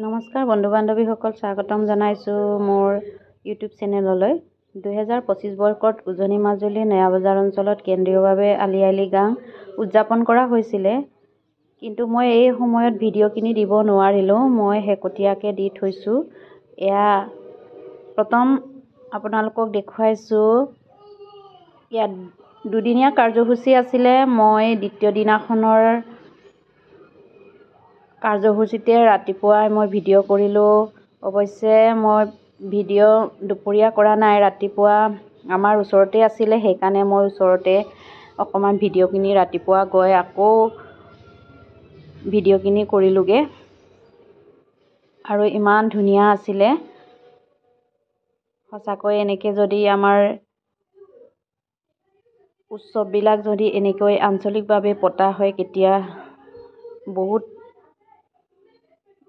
নমস্কাৰ বন্ধু বান্ধৱীসকল, স্বাগতম জনাইছোঁ মোৰ ইউটিউব চেনেললৈ। 2025 বৰ্ষত উজনি মাজুলী নয়াবজাৰ অঞ্চলত কেন্দ্ৰীয়ভাৱে আলি আই লৃগাং উদযাপন কৰা হৈছিলে, কিন্তু মই এই সময়ত ভিডিঅ'খিনি দিব নোৱাৰিলোঁ। মই শেহতীয়াকৈ দি থৈছোঁ। এয়া প্ৰথম আপোনালোকক দেখুৱাইছোঁ। ইয়াত দুদিনীয়া কাৰ্যসূচী আছিলে। মই দ্বিতীয় দিনাখনৰ কাৰ্যসূচীতে ৰাতিপুৱাই মই ভিডিঅ' কৰিলোঁ। অৱশ্যে মই ভিডিঅ' দুপৰীয়া কৰা নাই, ৰাতিপুৱা আমাৰ ওচৰতে আছিলে, সেইকাৰণে মই ওচৰতে অকণমান ভিডিঅ'খিনি ৰাতিপুৱা গৈ আকৌ ভিডিঅ'খিনি কৰিলোঁগৈ। আৰু ইমান ধুনীয়া আছিলে। সঁচাকৈ এনেকৈ যদি আমাৰ উৎসৱবিলাক যদি এনেকৈ আঞ্চলিকভাৱে পতা হয়, কেতিয়া বহুত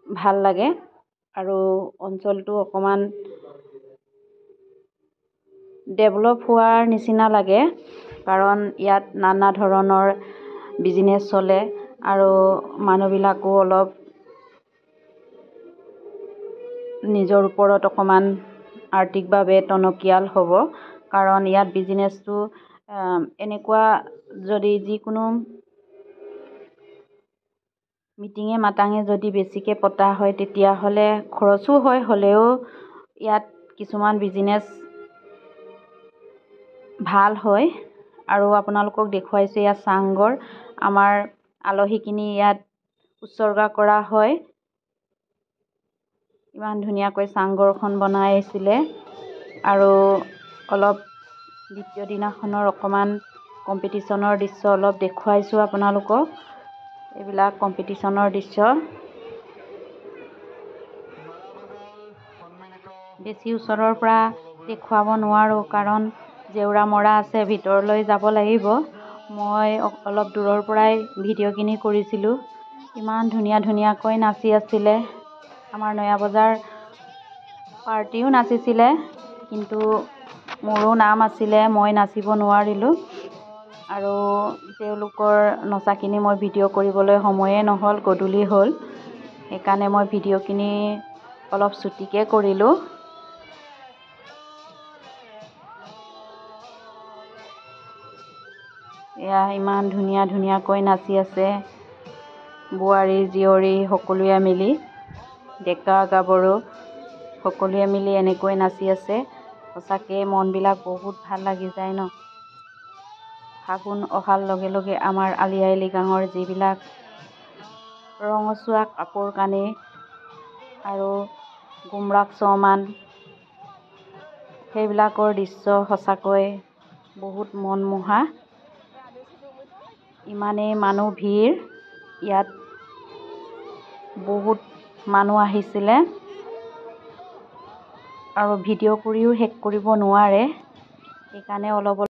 ভাল লাগে আৰু অঞ্চলটো অকণমান ডেভেলপ হোৱাৰ নিচিনা লাগে, কাৰণ ইয়াত নানা ধৰণৰ বিজনেছ চলে আৰু মানুহবিলাকো অলপ নিজৰ ওপৰত অকণমান আৰ্থিকভাৱে টনকিয়াল হ'ব, কাৰণ ইয়াত বিজনেছটো এনেকুৱা যদি যিকোনো মিটিঙে মাটাঙে যদি বেছিকৈ পতা হয়, তেতিয়াহ'লে খৰচো হয়। হ'লেও ইয়াত কিছুমান বিজনেছ ভাল হয়। আৰু আপোনালোকক দেখুৱাইছোঁ ইয়াত চাংঘৰ, আমাৰ আলহীখিনি ইয়াত উৎসৰ্গা কৰা হয়। ইমান ধুনীয়াকৈ চাংঘৰখন বনাইছিলে। আৰু অলপ দ্বিতীয় দিনাখনৰ অকণমান কম্পিটিশ্যনৰ দৃশ্য অলপ দেখুৱাইছোঁ আপোনালোকক। এইবিলাক কম্পিটিশ্যনৰ দৃশ্য। বেছি ওচৰৰ পৰা দেখুৱাব নোৱাৰোঁ, কাৰণ জেউৰা মৰা আছে, ভিতৰলৈ যাব লাগিব। মই অলপ দূৰৰ পৰাই ভিডিঅ'খিনি কৰিছিলোঁ। ইমান ধুনীয়া ধুনীয়াকৈ নাচি আছিলে। আমাৰ নয়াবজাৰ পাৰ্টিও নাচিছিলে, কিন্তু মোৰো নাম আছিলে, মই নাচিব নোৱাৰিলোঁ। আৰু তেওঁলোকৰ নচাখিনি মই ভিডিঅ' কৰিবলৈ সময়ে নহ'ল, গধূলি হ'ল, সেইকাৰণে মই ভিডিঅ'খিনি অলপ চুটিকৈ কৰিলোঁ। এয়া ইমান ধুনীয়া ধুনীয়াকৈ নাচি আছে, বোৱাৰী জীয়ৰী সকলোৱে মিলি, ডেকা গাভৰু সকলোৱে মিলি এনেকৈ নাচি আছে। সঁচাকৈ মনবিলাক বহুত ভাল লাগি যায় ন। ফাগুন অহাৰ লগে লগে আমাৰ আলি আই লৃগাঙৰ যিবিলাক ৰঙচুৱা কাপোৰ কানি আৰু গুমৰাগ চমান, সেইবিলাকৰ দৃশ্য সঁচাকৈ বহুত মনমোহা। ইমানেই মানুহ ভিৰ, ইয়াত বহুত মানুহ আহিছিলে আৰু ভিডিঅ' কৰিও শেষ কৰিব নোৱাৰে, সেইকাৰণে অলপ